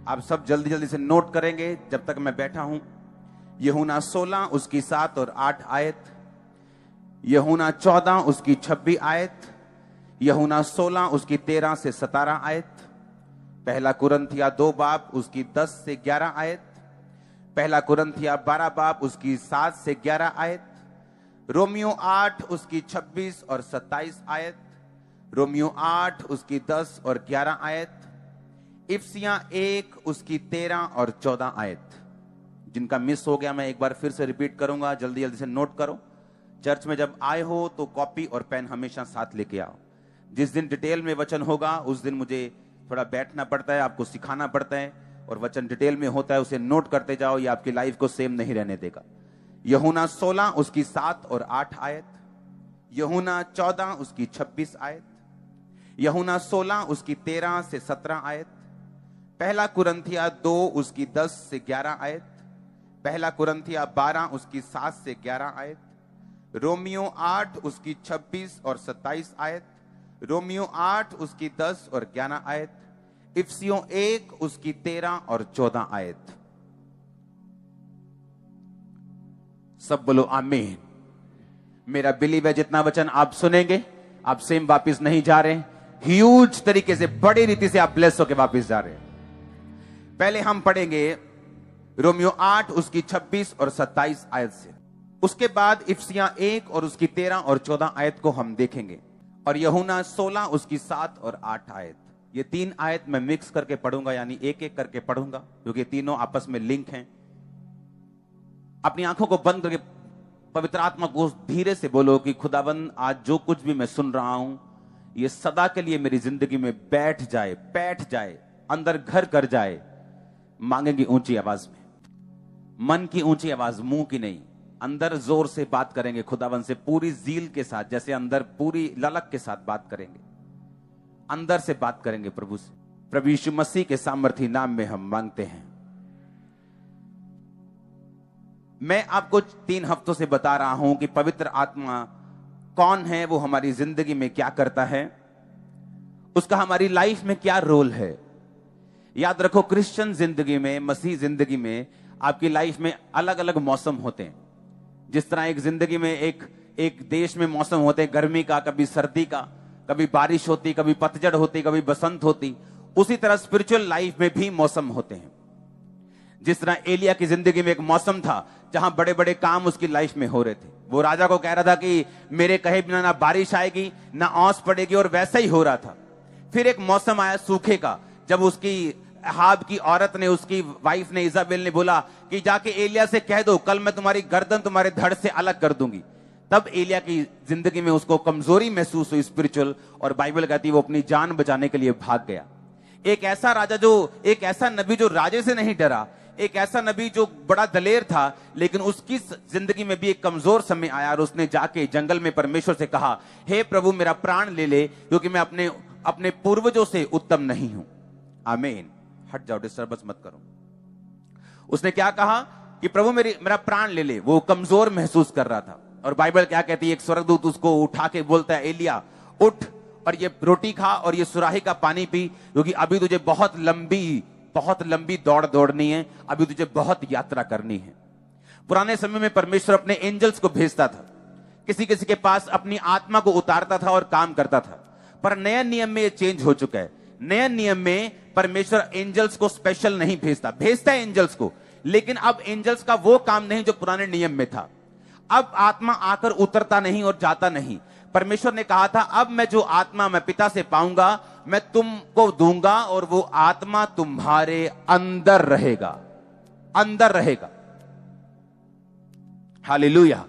आप सब जल्दी जल्दी से नोट करेंगे जब तक मैं बैठा हूं। यूहन्ना 16 उसकी 7 और 8 आयत, यूहन्ना 14 उसकी 26 आयत, यूहन्ना 16 उसकी 13 से 17 आयत, पहला कुरिन्थिया 2 बाब उसकी 10 से 11 आयत, पहला कुरिन्थिया 12 बाब उसकी 7 से 11 आयत, रोमियो 8 उसकी 26 और 27 आयत, रोमियो 8 उसकी 10 और 11 आयत, इफिसियां 1 उसकी 13 और 14 आयत। जिनका मिस हो गया मैं एक बार फिर से रिपीट करूंगा, जल्दी जल्दी से नोट करो। चर्च में जब आए हो तो कॉपी और पेन हमेशा साथ लेके आओ। जिस दिन डिटेल में वचन होगा उस दिन मुझे थोड़ा बैठना पड़ता है, आपको सिखाना पड़ता है, और वचन डिटेल में होता है उसे नोट करते जाओ, ये आपकी लाइफ को सेम नहीं रहने देगा। यूहन्ना 16 उसकी 7 और 8 आयत, यूहन्ना 14 उसकी 26 आयत, यूहन्ना 16 उसकी 13 से 17 आयत, पहला कुरिन्थिया 2 उसकी 10 से 11 आयत, पहला कुरिन्थिया 12 उसकी 7 से 11 आयत, रोमियो 8 उसकी 26 और 27 आयत, रोमियो 8 उसकी 10 और 11 आयत, इफिसियों 1 उसकी 13 और 14 आयत। सब बोलो आमीन। मेरा बिलीव है जितना वचन आप सुनेंगे आप सेम वापिस नहीं जा रहे, ह्यूज तरीके से बड़ी रीति से आप ब्लेस होकर वापिस जा रहे हैं। पहले हम पढ़ेंगे रोमियो 8 उसकी 26 और 27 आयत से, उसके बाद इफिसियां 1 और उसकी 13 और 14 आयत को हम देखेंगे, और यूहन्ना 16 उसकी 7 और 8 आयत। ये 3 आयत मैं मिक्स करके पढ़ूंगा, यानी एक एक करके पढ़ूंगा क्योंकि तीनों आपस में लिंक हैं। अपनी आंखों को बंद करके पवित्र आत्मा को धीरे से बोलो कि खुदावंद आज जो कुछ भी मैं सुन रहा हूं ये सदा के लिए मेरी जिंदगी में बैठ जाए, अंदर घर कर जाए। मांगेंगे ऊंची आवाज में, मन की ऊंची आवाज, मुंह की नहीं। अंदर जोर से बात करेंगे खुदावंद से, पूरी जील के साथ, जैसे अंदर पूरी ललक के साथ बात करेंगे, अंदर से बात करेंगे प्रभु से। प्रभु यीशु मसीह के सामर्थी नाम में हम मांगते हैं। मैं आपको 3 हफ्तों से बता रहा हूं कि पवित्र आत्मा कौन है, वो हमारी जिंदगी में क्या करता है, उसका हमारी लाइफ में क्या रोल है। याद रखो, क्रिश्चियन जिंदगी में, मसीह जिंदगी में आपकी लाइफ में अलग अलग मौसम होते हैं। जिस तरह एक जिंदगी में एक देश में मौसम होते हैं, गर्मी का, कभी सर्दी का, कभी बारिश होती, कभी पतझड़ होती, कभी बसंत होती, उसी तरह स्पिरिचुअल लाइफ में भी मौसम होते हैं। जिस तरह एलिया की जिंदगी में एक मौसम था जहां बड़े बड़े काम उसकी लाइफ में हो रहे थे। वो राजा को कह रहा था कि मेरे कहे बिना ना बारिश आएगी ना ओस पड़ेगी, और वैसा ही हो रहा था। फिर एक मौसम आया सूखे का, जब उसकी अहाब की औरत ने, उसकी वाइफ ने, इजाबेल ने बोला कि जाके एलिया से कह दो कल मैं तुम्हारी गर्दन तुम्हारे धड़ से अलग कर दूंगी। तब एलिया की जिंदगी में उसको कमजोरी महसूस हुई स्पिरिचुअल, और बाइबल कहती है वो अपनी जान बचाने के लिए भाग गया। एक ऐसा राजा एक ऐसा नबी जो राजे से नहीं डरा, एक ऐसा नबी जो बड़ा दलेर था, लेकिन उसकी जिंदगी में भी एक कमजोर समय आया और उसने जाके जंगल में परमेश्वर से कहा, हे प्रभु मेरा प्राण ले ले, क्योंकि मैं अपने पूर्वजों से उत्तम नहीं हूं। आमीन। हट जाओ, डिस्टर्बेंस मत करो। उसने क्या कहा कि प्रभु मेरा प्राण ले ले। वो कमजोर महसूस कर रहा था, और बाइबल क्या कहती है, एक स्वर्गदूत उसको उठा के बोलता है, एलिया उठ और ये रोटी खा और ये सुराही का पानी पी, क्योंकि अभी तुझे बहुत लंबी दौड़ दौड़नी है, अभी तुझे बहुत यात्रा करनी है। पुराने समय में परमेश्वर अपने एंजल्स को भेजता था, किसी किसी के पास अपनी आत्मा को उतारता था और काम करता था। पर नए नियम में ये चेंज हो चुका है। नए नियम में परमेश्वर एंजल्स को स्पेशल नहीं भेजता है एंजल्स को, लेकिन अब एंजल्स का वो काम नहीं जो पुराने नियम में था। अब आत्मा आकर उतरता नहीं और जाता नहीं। परमेश्वर ने कहा था, अब मैं जो आत्मा मैं पिता से पाऊंगा मैं तुमको दूंगा, और वो आत्मा तुम्हारे अंदर रहेगा। हालेलुया।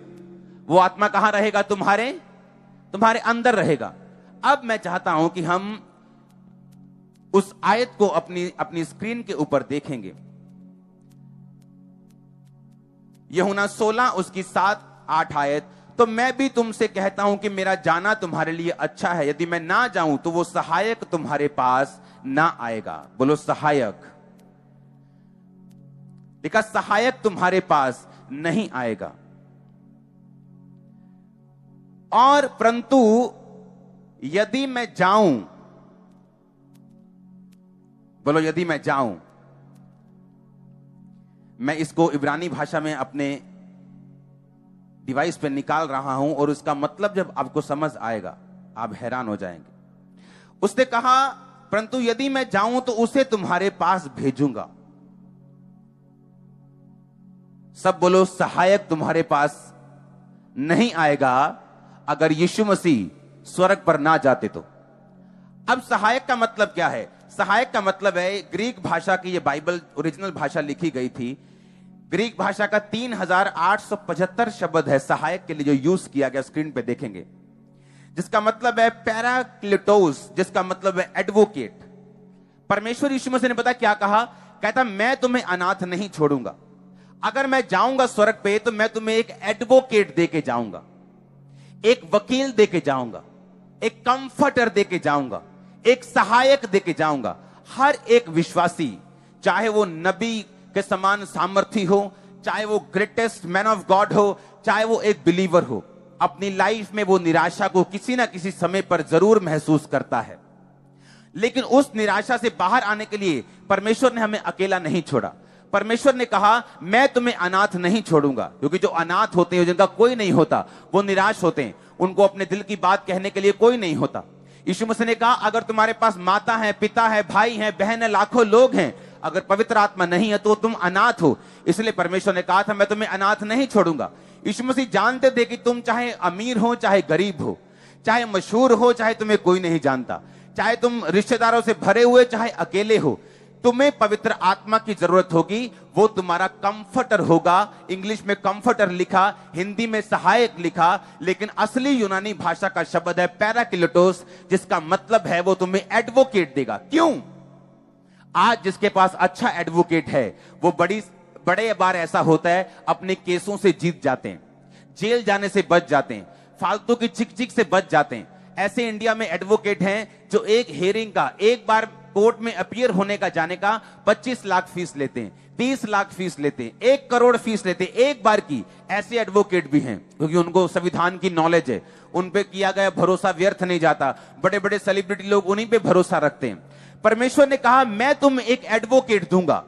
वो आत्मा कहां रहेगा? तुम्हारे अंदर रहेगा। अब मैं चाहता हूं कि हम उस आयत को अपनी स्क्रीन के ऊपर देखेंगे। यूहन्ना 16 उसकी 7-8 आयत। तो मैं भी तुमसे कहता हूं कि मेरा जाना तुम्हारे लिए अच्छा है। यदि मैं ना जाऊं तो वो सहायक तुम्हारे पास ना आएगा। बोलो सहायक। देखा, सहायक तुम्हारे पास नहीं आएगा। और परंतु यदि मैं जाऊं, बोलो यदि मैं जाऊं, मैं इसको इब्रानी भाषा में अपने डिवाइस पे निकाल रहा हूं और उसका मतलब जब आपको समझ आएगा आप हैरान हो जाएंगे। उसने कहा, परंतु यदि मैं जाऊं तो उसे तुम्हारे पास भेजूंगा। सब बोलो, सहायक तुम्हारे पास नहीं आएगा अगर यीशु मसीह स्वर्ग पर ना जाते तो। अब सहायक का मतलब क्या है? सहायक का मतलब है, ग्रीक भाषा की ये बाइबल ओरिजिनल भाषा लिखी गई थी। ग्रीक भाषा का 3875 शब्द है सहायक के लिए जो यूज किया गया, स्क्रीन पे देखेंगे, जिसका मतलब है पैराक्लिटोस, जिसका मतलब है एडवोकेट। परमेश्वर यीशु मसीह ने पता क्या कहा? कहता, मैं तुम्हें अनाथ नहीं छोड़ूंगा। अगर मैं जाऊंगा स्वर्ग पे तो मैं तुम्हें एक एडवोकेट देके जाऊंगा, एक वकील देके जाऊंगा, एक कंफर्टर देके जाऊंगा, एक सहायक देके जाऊंगा। हर एक विश्वासी, चाहे वो नबी के समान सामर्थी हो, चाहे वो ग्रेटेस्ट मैन ऑफ गॉड हो, चाहे वो एक बिलीवर हो, अपनी लाइफ में वो निराशा को किसी ना किसी समय पर जरूर महसूस करता है। लेकिन उस निराशा से बाहर आने के लिए परमेश्वर ने हमें अकेला नहीं छोड़ा। परमेश्वर ने कहा, मैं तुम्हें अनाथ नहीं छोड़ूंगा। क्योंकि जो अनाथ होते हैं, जिनका कोई नहीं होता, वो निराश होते हैं, उनको अपने दिल की बात कहने के लिए कोई नहीं होता। यीशु मसीह ने कहा, अगर तुम्हारे पास माता है, पिता है, भाई है, बहन है, लाखों लोग हैं, अगर पवित्र आत्मा नहीं है तो तुम अनाथ हो। इसलिए परमेश्वर ने कहा था, मैं तुम्हें अनाथ नहीं छोड़ूंगा। यीशु मसीह जानते थे कि तुम चाहे अमीर हो, चाहे गरीब हो, चाहे मशहूर हो, चाहे तुम्हें कोई नहीं जानता, चाहे तुम रिश्तेदारों से भरे हुए, चाहे अकेले हो, तुम्हें पवित्र आत्मा की जरूरत होगी। वो तुम्हारा कंफर्टर होगा। इंग्लिश में कंफर्टर लिखा, हिंदी में सहायक लिखा, लेकिन असली यूनानी भाषा का शब्द है पैराक्लिटोस, जिसका मतलब है वो तुम्हें एडवोकेट देगा। क्यों? आज जिसके पास अच्छा एडवोकेट है वो बड़े बार ऐसा होता है अपने केसों से जीत जाते हैं, जेल जाने से बच जाते हैं, फालतू की चिक चिक से बच जाते हैं। ऐसे इंडिया में एडवोकेट हैं जो एक हियरिंग का, एक बार कोर्ट में अपीयर होने का जाने का 25 लाख फीस लेते हैं, 30 लाख फीस लेते हैं, 1 करोड़ फीस लेते हैं एक बार की। ऐसे एडवोकेट भी हैं क्योंकि उनको संविधान की नॉलेज है, उन पे किया गया भरोसा व्यर्थ नहीं जाता। बड़े बड़े सेलिब्रिटी लोग उन्हीं पे भरोसा रखते हैं। परमेश्वर ने कहा, मैं तुम्हें एक एडवोकेट दूंगा,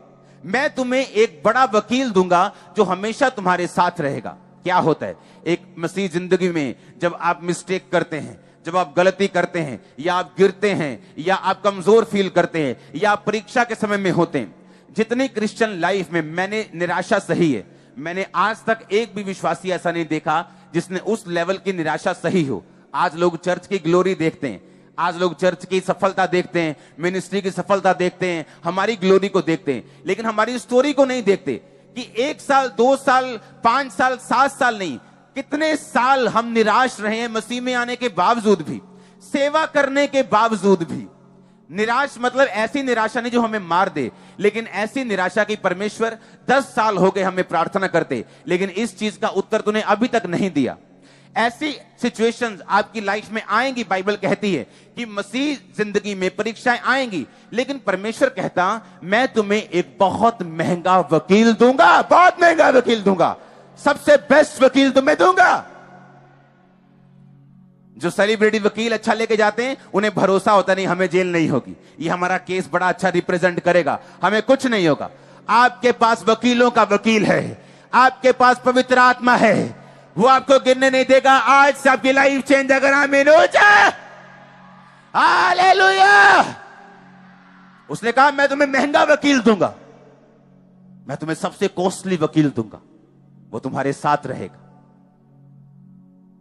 मैं तुम्हें एक बड़ा वकील दूंगा जो हमेशा तुम्हारे साथ रहेगा। क्या होता है एक मसीह जिंदगी में, जब आप मिस्टेक करते हैं, जब आप गलती करते हैं, या आप गिरते हैं, या आप कमजोर फील करते हैं, या आप परीक्षा के समय में होते हैं। जितनी क्रिश्चियन लाइफ में मैंने निराशा सही है, मैंने आज तक एक भी विश्वासी ऐसा नहीं देखा जिसने उस लेवल की निराशा सही हो। आज लोग चर्च की ग्लोरी देखते हैं, आज लोग चर्च की सफलता देखते हैं, मिनिस्ट्री की सफलता देखते हैं, हमारी ग्लोरी को देखते हैं, लेकिन हमारी स्टोरी को नहीं देखते कि 1 साल, 2 साल, 5 साल, 7 साल नहीं, कितने साल हम निराश रहे हैं मसीह में आने के बावजूद भी, सेवा करने के बावजूद भी। निराश मतलब ऐसी निराशा नहीं जो हमें मार दे, लेकिन ऐसी निराशा की परमेश्वर 10 साल हो गए हमें प्रार्थना करते, लेकिन इस चीज का उत्तर तूने अभी तक नहीं दिया। ऐसी सिचुएशंस आपकी लाइफ में आएंगी। बाइबल कहती है कि मसीह जिंदगी में परीक्षाएं आएंगी, लेकिन परमेश्वर कहता, मैं तुम्हें एक बहुत महंगा वकील दूंगा, बहुत महंगा वकील दूंगा, सबसे बेस्ट वकील तुम्हें दूंगा। जो सेलिब्रिटी वकील अच्छा लेके जाते हैं उन्हें भरोसा होता नहीं हमें जेल नहीं होगी, ये हमारा केस बड़ा अच्छा रिप्रेजेंट करेगा, हमें कुछ नहीं होगा। आपके पास वकीलों का वकील है, आपके पास पवित्र आत्मा है, वो आपको गिरने नहीं देगा। आज से आपकी लाइफ चेंज अगर आमीन हो जाए, हालेलुया। उसने कहा, मैं तुम्हें महंगा वकील दूंगा, मैं तुम्हें सबसे कॉस्टली वकील दूंगा, वो तुम्हारे साथ रहेगा,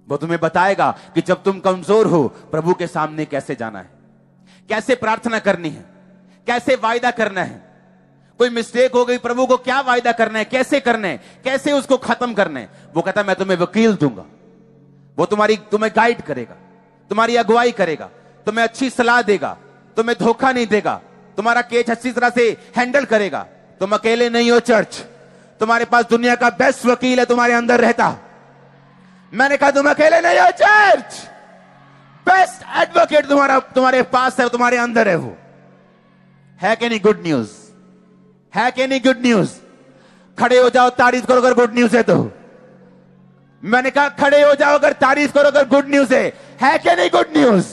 वो तुम्हें बताएगा कि जब तुम कमजोर हो प्रभु के सामने कैसे जाना है, कैसे प्रार्थना करनी है, कैसे वायदा करना है। कोई मिस्टेक हो गई, प्रभु को क्या वायदा करना है, कैसे करना है, कैसे उसको खत्म करना है। वो कहता, मैं तुम्हें वकील दूंगा, वो तुम्हें गाइड करेगा, तुम्हारी अगुवाई करेगा, तुम्हें अच्छी सलाह देगा, तुम्हें धोखा नहीं देगा, तुम्हारा केस अच्छी तरह से हैंडल करेगा। तुम अकेले नहीं हो चर्च, तुम्हारे पास दुनिया का बेस्ट वकील है तुम्हारे अंदर रहता। मैंने कहा तुम अकेले नहीं हो चर्च, बेस्ट एडवोकेट तुम्हारे पास है, तुम्हारे अंदर है। वो है कि नहीं गुड न्यूज? है कि नहीं गुड न्यूज? खड़े हो जाओ, तारीफ करो अगर गुड न्यूज है तो। मैंने कहा खड़े हो जाओ अगर तारीफ करो अगर गुड न्यूज है कि नहीं गुड न्यूज?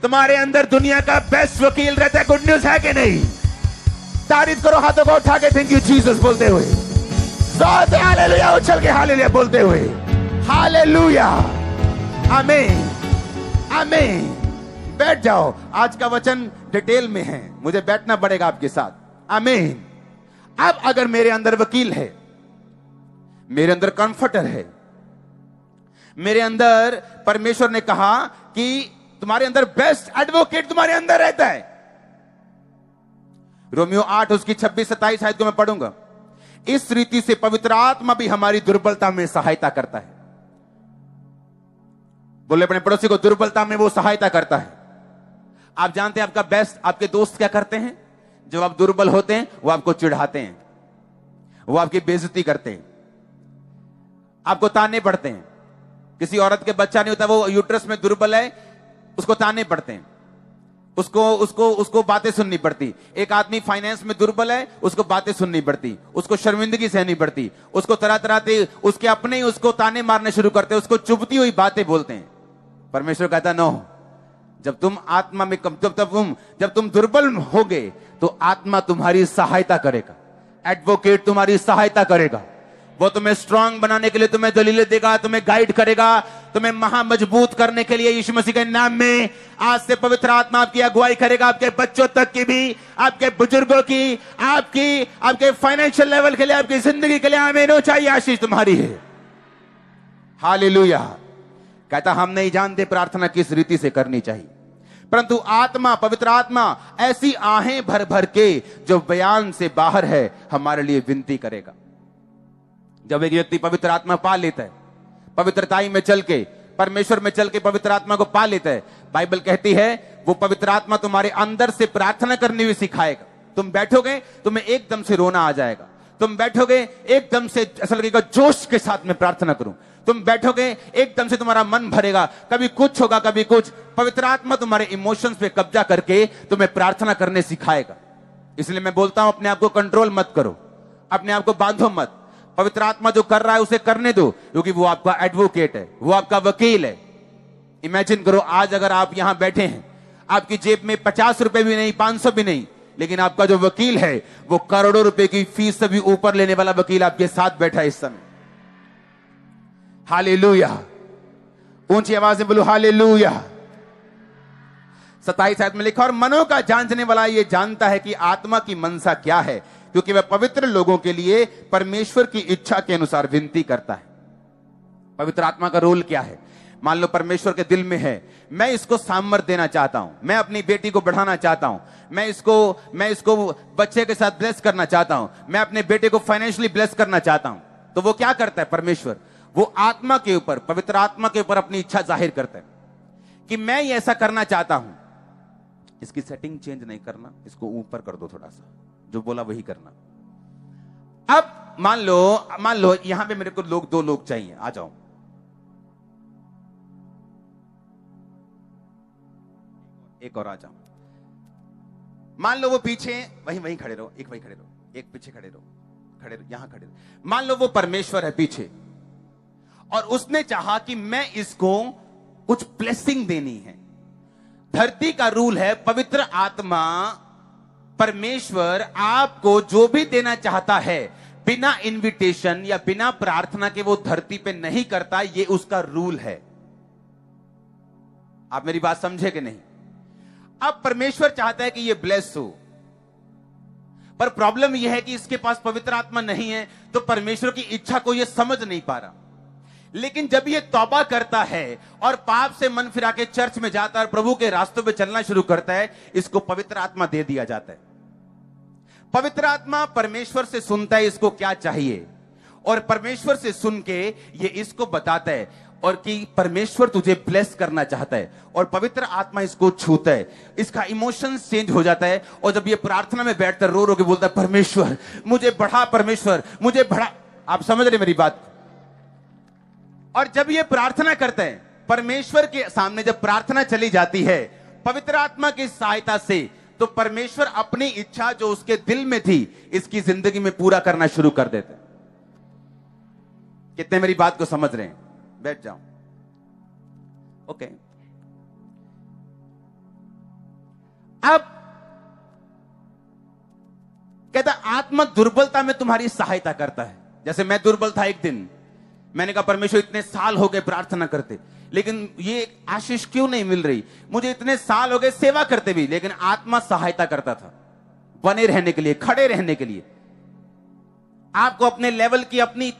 तुम्हारे अंदर दुनिया का बेस्ट वकील रहता है, गुड न्यूज है कि नहीं? तारीफ करो हाथों को उठा के, थैंक यू जीसस बोलते हुए। जोर से हालेलुया उछल के हालेलुया बोलते हुए हालेलुया। आमीन आमीन। बैठ जाओ, आज का वचन डिटेल में है, मुझे बैठना पड़ेगा आपके साथ। आमीन। अब अगर मेरे अंदर वकील है, मेरे अंदर कंफर्टर है, मेरे अंदर परमेश्वर ने कहा कि तुम्हारे अंदर बेस्ट एडवोकेट तुम्हारे अंदर रहता है। रोमियो 8 उसकी 26-27 आयत को मैं पढ़ूंगा। इस रीति से पवित्र आत्मा भी हमारी दुर्बलता में सहायता करता है। बोले अपने पड़ोसी को, दुर्बलता में वो सहायता करता है। आप जानते हैं आपका बेस्ट आपके दोस्त क्या करते हैं? जब आप दुर्बल होते हैं वो आपको चिढ़ाते हैं, वो आपकी बेइज्जती करते हैं, आपको ताने पड़ते हैं। किसी औरत के बच्चा नहीं होता, वो यूट्रस में दुर्बल है, उसको ताने पड़ते हैं, उसको बातें सुननी पड़ती। एक आदमी फाइनेंस में दुर्बल है, उसको बातें सुननी पड़ती, उसको शर्मिंदगी सहनी पड़ती, उसको तरह तरह से उसके अपने ही उसको ताने मारने शुरू करते हैं, उसको चुभती हुई बातें बोलते हैं। परमेश्वर कहता नो, जब तुम आत्मा में जब तुम दुर्बल होगे तो आत्मा तुम्हारी सहायता करेगा, एडवोकेट तुम्हारी सहायता करेगा। वो तुम्हें स्ट्रांग बनाने के लिए तुम्हें दलीलें देगा, तुम्हें गाइड करेगा, तुम्हें महामजबूत करने के लिए यीशु मसीह के नाम में आज से पवित्र आत्मा आपकी अगुवाई करेगा, आपके बच्चों तक की भी, आपके बुजुर्गों की, आपके फाइनेंशियल लेवल के लिए, आपकी जिंदगी के लिए। आमीन। ऊंचाई आशीष तुम्हारी है। हालेलुया। कहता हम नहीं जानते प्रार्थना किस रीति से करनी चाहिए, परंतु आत्मा, पवित्र आत्मा ऐसी आहें भर भर के जो बयान से बाहर है हमारे लिए विनती करेगा। जब एक व्यक्ति पवित्र आत्मा पा लेता है, पवित्रताई में चल के, परमेश्वर में चल के पवित्र आत्मा को पा लेता है, बाइबल कहती है वो पवित्र आत्मा तुम्हारे अंदर से प्रार्थना करनी भी सिखाएगा। तुम बैठोगे, तुम्हें एकदम से रोना आ जाएगा। तुम बैठोगे, एकदम से ऐसा लगेगा जोश के साथ में प्रार्थना करूं। तुम बैठोगे, एकदम से तुम्हारा मन भरेगा, कभी कुछ होगा कभी कुछ। पवित्र आत्मा तुम्हारे इमोशंस पे कब्जा करके तुम्हें प्रार्थना करने सिखाएगा। इसलिए मैं बोलता हूं अपने आप को कंट्रोल मत करो, अपने आप को बांधो मत। पवित्र आत्मा जो कर रहा है उसे करने दो, क्योंकि वो आपका एडवोकेट है, वो आपका वकील है। इमेजिन करो आज अगर आप यहां बैठे हैं, आपकी जेब में 50 रुपए भी नहीं, 500 भी नहीं, लेकिन आपका जो वकील है वो करोड़ों रुपए की फीस से भी ऊपर लेने वाला वकील आपके साथ बैठा है इस समय। हालेलुया। ऊंची आवाज में बोलो हालेलुया। 27 आयत में लिखा, और मनों का जांचने वाला ये जानता है कि आत्मा की मनसा क्या है, क्योंकि वह पवित्र लोगों के लिए परमेश्वर की इच्छा के अनुसार विनती करता है। पवित्र आत्मा का रोल क्या है? मान लो परमेश्वर के दिल में है, मैं इसको सामर्थ देना चाहता हूं, मैं अपनी बेटी को बढ़ाना चाहता हूं, मैं इसको बच्चे के साथ ब्लेस करना चाहता हूं, मैं अपने बेटे को फाइनेंशियली ब्लेस करना चाहता हूं। तो वो क्या करता है परमेश्वर? वो आत्मा के ऊपर, पवित्र आत्मा के ऊपर अपनी इच्छा जाहिर करता है कि मैं ये ऐसा करना चाहता हूं। इसकी सेटिंग चेंज नहीं करना, इसको ऊपर कर दो थोड़ा सा, जो बोला वही करना। अब मान लो यहां पे मेरे को दो लोग चाहिए, आ जाओ। एक और आ जाओ। मान लो वो पीछे, वहीं खड़े रहो, एक वहीं खड़े रहो, एक पीछे खड़े रहो, यहां खड़े रहो। मान लो वो परमेश्वर है पीछे, और उसने चाहा कि मैं इसको कुछ ब्लेसिंग देनी है। धरती का रूल है, पवित्र आत्मा परमेश्वर आपको जो भी देना चाहता है बिना इनविटेशन या बिना प्रार्थना के वो धरती पे नहीं करता, ये उसका रूल है। आप मेरी बात समझे कि नहीं? अब परमेश्वर चाहता है कि ये ब्लेस हो, पर प्रॉब्लम यह है कि इसके पास पवित्र आत्मा नहीं है, तो परमेश्वर की इच्छा को ये समझ नहीं पा रहा। लेकिन जब ये तौबा करता है और पाप से मन फिरा के चर्च में जाता है और प्रभु के रास्तों पे चलना शुरू करता है, इसको पवित्र आत्मा दे दिया जाता है। पवित्र आत्मा परमेश्वर से सुनता है इसको क्या चाहिए, और परमेश्वर से सुन के ये इसको बताता है, और कि परमेश्वर तुझे ब्लेस करना चाहता है, और पवित्र आत्मा इसको छूता है, इसका इमोशंस चेंज हो जाता है। और जब ये प्रार्थना में बैठता है, रो रो के बोलता है, परमेश्वर मुझे बढ़ा, परमेश्वर मुझे बढ़ा। आप समझ रहे मेरी बात? और जब ये प्रार्थना करते हैं, परमेश्वर के सामने जब प्रार्थना चली जाती है पवित्र आत्मा की सहायता से, तो परमेश्वर अपनी इच्छा जो उसके दिल में थी इसकी जिंदगी में पूरा करना शुरू कर देते हैं। कितने मेरी बात को समझ रहे हैं? बैठ जाओ। ओके। अब कहता आत्मा दुर्बलता में तुम्हारी सहायता करता है। जैसे मैं दुर्बल था एक दिन, मैंने कहा परमेश्वर इतने साल हो गए प्रार्थना करते, लेकिन ये आशीष क्यों नहीं मिल रही? मुझे इतने साल हो गए सेवा करते भी, लेकिन आत्मा सहायता करता था बने रहने के लिए, खड़े रहने के लिए। आपको अपने लेवल की, अपनी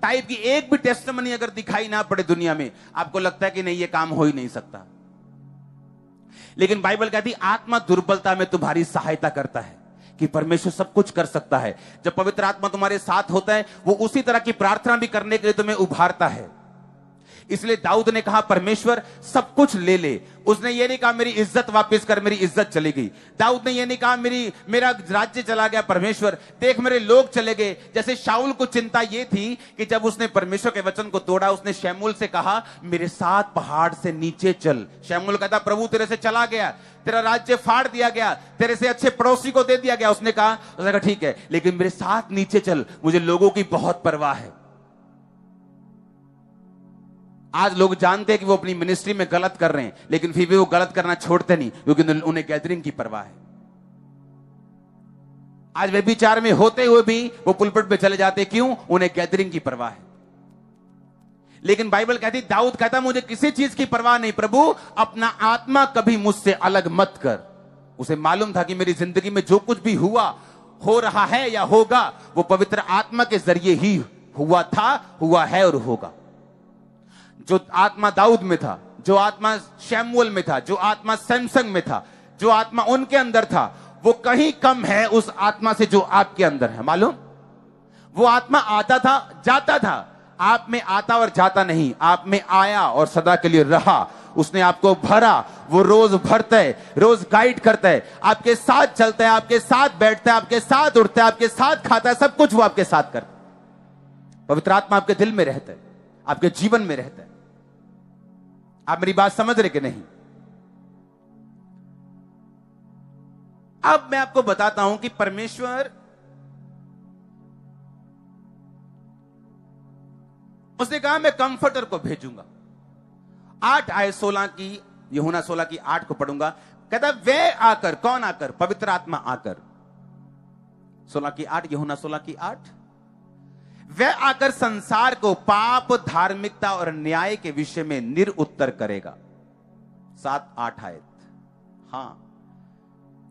टाइप की एक भी टेस्टिमनी अगर दिखाई ना पड़े दुनिया में, आपको लगता है कि नहीं ये काम हो ही नहीं सकता। लेकिन बाइबल कहती आत्मा दुर्बलता में तुम्हारी सहायता करता है, कि परमेश्वर सब कुछ कर सकता है। जब पवित्र आत्मा तुम्हारे साथ होता है, वो उसी तरह की प्रार्थना भी करने के लिए तुम्हें उभारता है। इसलिए दाऊद ने कहा परमेश्वर सब कुछ ले ले। उसने ये नहीं कहा मेरी इज्जत वापस कर, मेरी इज्जत चली गई। दाऊद ने ये नहीं कहा मेरा राज्य चला गया, परमेश्वर देख मेरे लोग चले गए। जैसे शाऊल को चिंता ये थी कि जब उसने परमेश्वर के वचन को तोड़ा, उसने शमूएल से कहा मेरे साथ पहाड़ से नीचे चल। शमूएल कहता प्रभु तेरे से चला गया, तेरा राज्य फाड़ दिया गया, तेरे से अच्छे पड़ोसी को दे दिया गया। उसने कहा ठीक है, लेकिन मेरे साथ नीचे चल, मुझे लोगों की बहुत परवाह है। आज लोग जानते हैं कि वो अपनी मिनिस्ट्री में गलत कर रहे हैं, लेकिन फिर भी वो गलत करना छोड़ते नहीं, क्योंकि उन्हें गैदरिंग की परवाह है। आज व्यभिचार में होते हुए भी वो पुलपिट पे चले जाते, क्यों? उन्हें गैदरिंग की परवाह है। लेकिन बाइबल कहती, दाऊद कहता मुझे किसी चीज की परवाह नहीं प्रभु, अपना आत्मा कभी मुझसे अलग मत कर। उसे मालूम था कि मेरी जिंदगी में जो कुछ भी हुआ, हो रहा है या होगा, वो पवित्र आत्मा के जरिए ही हुआ था, हुआ है और होगा। जो आत्मा दाऊद में था, जो आत्मा शमूएल में था, जो आत्मा सैमसन में था, जो आत्मा उनके अंदर था, वो कहीं कम है उस आत्मा से जो आपके अंदर है। मालूम, वो आत्मा आता था जाता था, आप में आता और जाता नहीं, आप में आया और सदा के लिए रहा। उसने आपको भरा, वो रोज भरता है, रोज गाइड करता है, आपके साथ चलता है, आपके साथ बैठता है, आपके साथ उठता है, आपके साथ खाता है, सब कुछ वो आपके साथ करता है। पवित्र आत्मा आपके दिल में रहता है, आपके जीवन में रहता है। आप मेरी बात समझ रहे कि नहीं? अब मैं आपको बताता हूं कि परमेश्वर, उसने कहा मैं कंफर्टर को भेजूंगा। 8 आयत 16 की, यूहन्ना 16 की 8 को पढ़ूंगा। कहता वे आकर, कौन आकर? पवित्र आत्मा आकर। 16 की 8, यूहन्ना 16 की 8। वह आकर संसार को पाप, धार्मिकता और न्याय के विषय में निरुत्तर करेगा। 7-8 आयत। हां,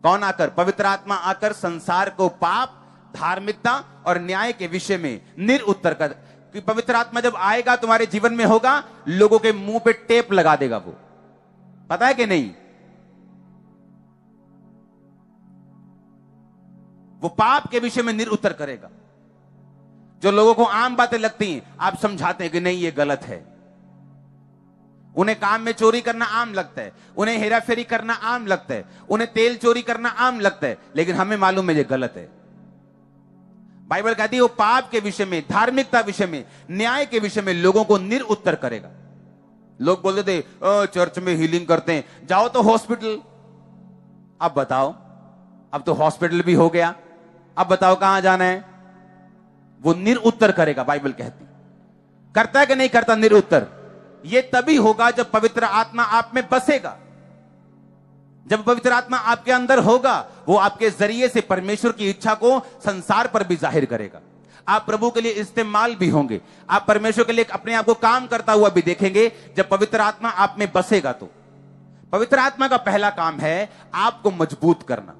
कौन आकर? पवित्र आत्मा आकर संसार को पाप, धार्मिकता और न्याय के विषय में निरुत्तर कर। कि पवित्र आत्मा जब आएगा तुम्हारे जीवन में होगा, लोगों के मुंह पे टेप लगा देगा। वो पता है कि नहीं? वो पाप के विषय में निरुत्तर करेगा। जो लोगों को आम बातें लगती हैं, आप समझाते हैं कि नहीं ये गलत है। उन्हें काम में चोरी करना आम लगता है, उन्हें हेराफेरी करना आम लगता है, उन्हें तेल चोरी करना आम लगता है, लेकिन हमें मालूम है ये गलत है। बाइबल कहती है वो पाप के विषय में, धार्मिकता विषय में, न्याय के विषय में लोगों को निरुत्तर करेगा। लोग बोलते थे चर्च में हीलिंग करते हैं, जाओ तो हॉस्पिटल। अब बताओ, अब तो हॉस्पिटल भी हो गया, अब बताओ कहां जाना है? वो निरुत्तर करेगा। बाइबल कहती करता है कि नहीं करता निरुत्तर? ये तभी होगा जब पवित्र आत्मा आप में बसेगा। जब पवित्र आत्मा आपके अंदर होगा, वो आपके जरिए से परमेश्वर की इच्छा को संसार पर भी जाहिर करेगा। आप प्रभु के लिए इस्तेमाल भी होंगे, आप परमेश्वर के लिए अपने आप को काम करता हुआ भी देखेंगे जब पवित्र आत्मा आप में बसेगा। तो पवित्र आत्मा का पहला काम है आपको मजबूत करना।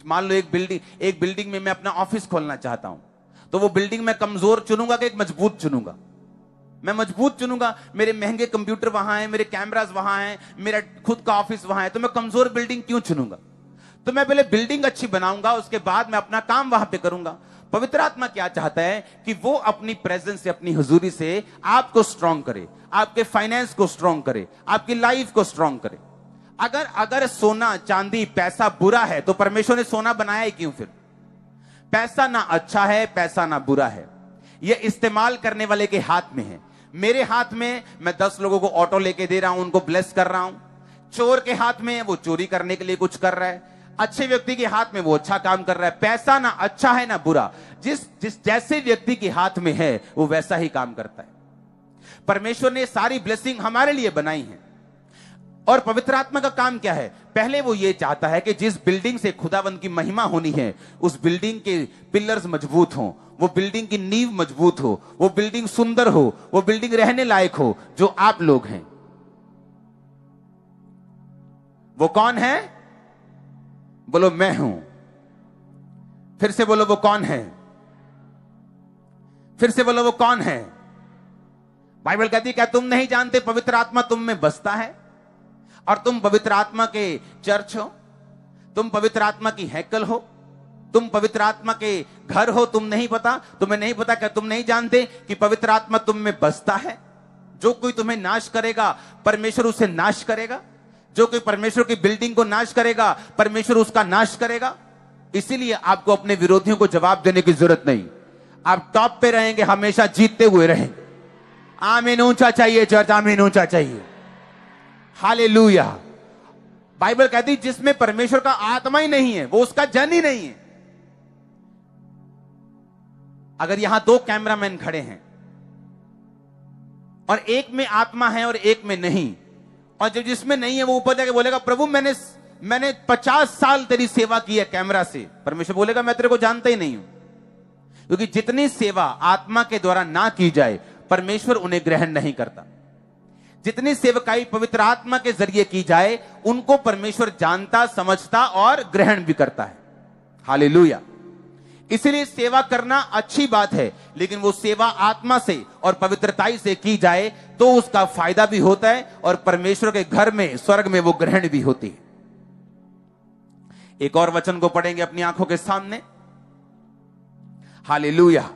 मान लो एक बिल्डिंग में मैं अपना ऑफिस खोलना चाहता हूं, तो वो बिल्डिंग मैं कमजोर चुनूंगा कि एक मजबूत चुनूंगा? मैं मजबूत चुनूंगा। मेरे महंगे कंप्यूटर वहां हैं, मेरे कैमरास वहां हैं, मेरा खुद का ऑफिस वहां है, तो मैं कमजोर बिल्डिंग क्यों चुनूंगा? तो मैं पहले बिल्डिंग अच्छी बनाऊंगा, उसके बाद मैं अपना काम वहां पे करूंगा। पवित्र आत्मा क्या चाहता है कि वो अपनी प्रेजेंस से, अपनी हुजूरी से आपको स्ट्रांग करे, आपके फाइनेंस को स्ट्रांग करे, आपकी लाइफ को स्ट्रांग करे। अगर सोना, चांदी, पैसा बुरा है तो परमेश्वर ने सोना बनाया ही क्यों? फिर पैसा ना अच्छा है, पैसा ना बुरा है, यह इस्तेमाल करने वाले के हाथ में है। मेरे हाथ में मैं 10 लोगों को ऑटो लेके दे रहा हूं, उनको ब्लेस कर रहा हूं। चोर के हाथ में वो चोरी करने के लिए कुछ कर रहा है, अच्छे व्यक्ति के हाथ में वो अच्छा काम कर रहा है। पैसा ना अच्छा है ना बुरा, जिस जैसे व्यक्ति के हाथ में है वो वैसा ही काम करता है। परमेश्वर ने सारी ब्लेसिंग हमारे लिए बनाई है। और पवित्र आत्मा का काम क्या है? पहले वो ये चाहता है कि जिस बिल्डिंग से खुदावंद की महिमा होनी है, उस बिल्डिंग के पिलर्स मजबूत हों, वो बिल्डिंग की नींव मजबूत हो, वो बिल्डिंग सुंदर हो, वो बिल्डिंग रहने लायक हो, जो आप लोग हैं। वो कौन है? बोलो मैं हूं। फिर से बोलो वो कौन है? फिर से बोलो वो कौन है? बाइबल कहती है क्या तुम नहीं जानते पवित्र आत्मा तुम में बसता है और तुम पवित्र आत्मा के चर्च हो, तुम पवित्र आत्मा की हैकल हो, तुम पवित्र आत्मा के घर हो। तुम नहीं पता? तुम्हें नहीं पता? क्या तुम नहीं जानते कि पवित्र आत्मा तुम में बसता है? जो कोई तुम्हें नाश करेगा परमेश्वर उसे नाश करेगा, जो कोई परमेश्वर की बिल्डिंग को नाश करेगा परमेश्वर उसका नाश करेगा। इसीलिए आपको अपने विरोधियों को जवाब देने की जरूरत नहीं, आप टॉप पे रहेंगे, हमेशा जीतते हुए रहेंगे। आमीन ऊंचा चाहिए चर्च, आमीन ऊंचा चाहिए। हालेलुया। बाइबल कहती जिसमें परमेश्वर का आत्मा ही नहीं है वो उसका जन ही नहीं है। अगर यहां दो कैमरामैन खड़े हैं और एक में आत्मा है और एक में नहीं, और जो जिसमें नहीं है वो ऊपर जाके बोलेगा प्रभु मैंने 50 साल तेरी सेवा की है कैमरा से, परमेश्वर बोलेगा मैं तेरे को जानता ही नहीं हूं। क्योंकि जितनी सेवा आत्मा के द्वारा ना की जाए परमेश्वर उन्हें ग्रहण नहीं करता। जितनी सेवकाई पवित्र आत्मा के जरिए की जाए उनको परमेश्वर जानता, समझता और ग्रहण भी करता है। हालेलुया। इसलिए सेवा करना अच्छी बात है, लेकिन वो सेवा आत्मा से और पवित्रताई से की जाए तो उसका फायदा भी होता है और परमेश्वर के घर में, स्वर्ग में वो ग्रहण भी होती है। एक और वचन को पढ़ेंगे अपनी आंखों के सामने। हालेलुया।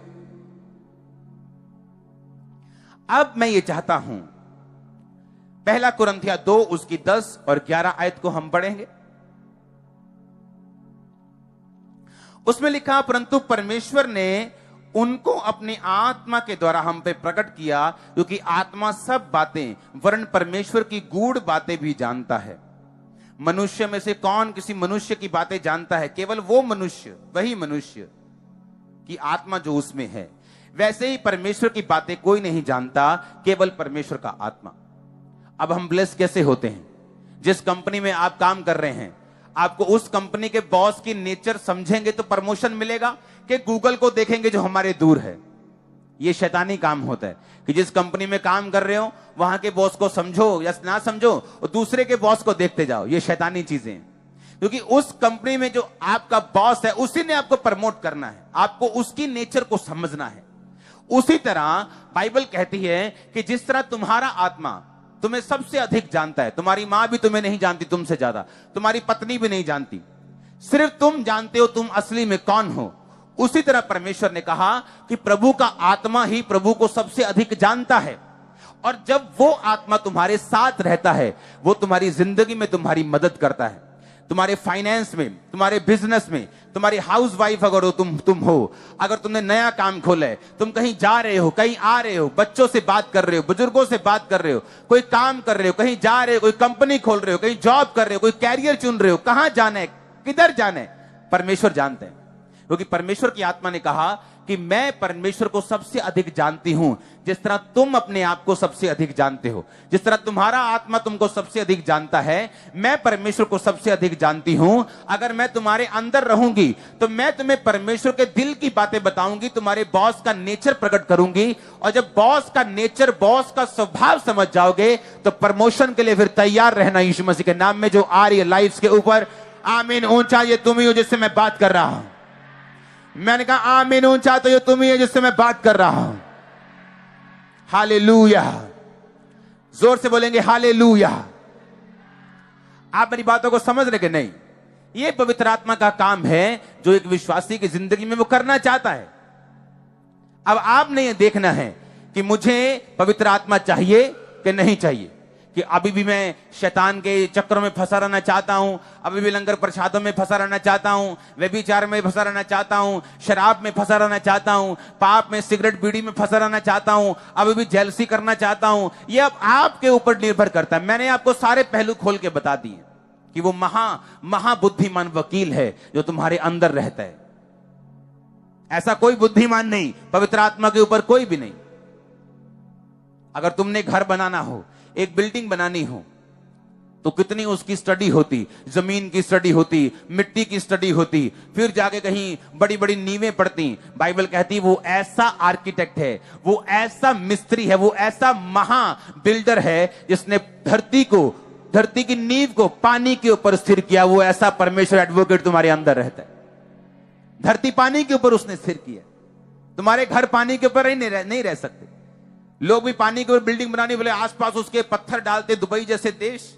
अब मैं ये चाहता हूं पहला कुरिन्थिया 2 उसकी 10 और 11 आयत को हम पढ़ेंगे। उसमें लिखा परंतु परमेश्वर ने उनको अपनी आत्मा के द्वारा हम पे प्रकट किया, क्योंकि आत्मा सब बातें वरन परमेश्वर की गूढ़ बातें भी जानता है। मनुष्य में से कौन किसी मनुष्य की बातें जानता है? केवल वो मनुष्य, वही मनुष्य की आत्मा जो उसमें है। वैसे ही परमेश्वर की बातें कोई नहीं जानता, केवल परमेश्वर का आत्मा। अब हम ब्लेस कैसे होते हैं? जिस कंपनी में आप काम कर रहे हैं, आपको उस कंपनी के बॉस की नेचर समझेंगे तो प्रमोशन मिलेगा, कि गूगल को देखेंगे जो हमारे दूर है। ये शैतानी काम होता है कि जिस कंपनी में काम कर रहे हो वहां के बॉस को समझो या ना समझो, और दूसरे के बॉस को देखते जाओ। ये शैतानी चीजें हैं, क्योंकि उस कंपनी में जो आपका बॉस है उसी ने आपको प्रमोट करना है, आपको उसकी नेचर को समझना है। उसी तरह बाइबल कहती है कि जिस तरह तुम्हारा आत्मा तुम्हें सबसे अधिक जानता है, तुम्हारी मां भी तुम्हें नहीं जानती तुमसे ज्यादा, तुम्हारी पत्नी भी नहीं जानती, सिर्फ तुम जानते हो तुम असली में कौन हो। उसी तरह परमेश्वर ने कहा कि प्रभु का आत्मा ही प्रभु को सबसे अधिक जानता है, और जब वो आत्मा तुम्हारे साथ रहता है वो तुम्हारी जिंदगी में तुम्हारी मदद करता है, तुम्हारे फाइनेंस में, तुम्हारे बिजनेस में। तुम्हारी हाउस वाइफ अगर हो तुम हो, अगर तुमने नया काम खोला है, तुम कहीं जा रहे हो, कहीं आ रहे हो, बच्चों से बात कर रहे हो, बुजुर्गों से बात कर रहे हो, कोई काम कर रहे हो, कहीं जा रहे हो, कोई कंपनी खोल रहे हो, कहीं जॉब कर रहे हो, कोई कैरियर चुन रहे हो, कहां जाना है, किधर जाना है, परमेश्वर जानते हैं। क्योंकि परमेश्वर की आत्मा ने कहा कि मैं परमेश्वर को सबसे अधिक जानती हूं, जिस तरह तुम अपने आप को सबसे अधिक जानते हो, जिस तरह तुम्हारा आत्मा तुमको सबसे अधिक जानता है, मैं परमेश्वर को सबसे अधिक जानती हूं। अगर मैं तुम्हारे अंदर रहूंगी तो मैं तुम्हें परमेश्वर के दिल की बातें बताऊंगी, तुम्हारे बॉस का नेचर प्रकट करूंगी, और जब बॉस का नेचर, बॉस का स्वभाव समझ जाओगे तो प्रमोशन के लिए फिर तैयार रहना यीशु मसीह के नाम में जो आ रही है लाइफ के ऊपर। आमीन ऊंचा ये तुम ही हो जिससे मैं बात कर रहा हूं। मैंने कहा आमीन ऊंचा तो ये तुम ही है जिससे मैं बात कर रहा हूं। हालेलुया। जोर से बोलेंगे हालेलुया। आप मेरी बातों को समझ रहे कि नहीं? ये पवित्र आत्मा का काम है जो एक विश्वासी की जिंदगी में वो करना चाहता है। अब आपने ये देखना है कि मुझे पवित्र आत्मा चाहिए कि नहीं चाहिए, कि अभी भी मैं शैतान के चक्करों में फंसा रहना चाहता हूं, अभी भी लंगर प्रसादों में फंसा रहना चाहता हूं, व्यभिचार में फंसा रहना चाहता हूं, शराब में फंसा रहना चाहता हूं, पाप में, सिगरेट बीड़ी में फंसा रहना चाहता हूं, अभी भी जेलसी करना चाहता हूं। यह अब आपके ऊपर निर्भर करता है। मैंने आपको सारे पहलू खोल के बता दिए कि वो महाबुद्धिमान वकील है जो तुम्हारे अंदर रहता है। ऐसा कोई बुद्धिमान नहीं पवित्र आत्मा के ऊपर, कोई भी नहीं। अगर तुमने घर बनाना हो, एक बिल्डिंग बनानी हो, तो कितनी उसकी स्टडी होती, जमीन की स्टडी होती, मिट्टी की स्टडी होती, फिर जाके कहीं बड़ी बड़ी नींवें पड़ती। बाइबल कहती वो ऐसा आर्किटेक्ट है, वो ऐसा मिस्त्री है, वो ऐसा महा बिल्डर है जिसने धरती की नींव को पानी के ऊपर स्थिर किया। वो ऐसा परमेश्वर एडवोकेट तुम्हारे अंदर रहता है। धरती पानी के ऊपर उसने स्थिर किया। तुम्हारे घर पानी के ऊपर नहीं रह सकते। लोग भी पानी के ऊपर बिल्डिंग बनाने बोले, आसपास उसके पत्थर डालते, दुबई जैसे देश,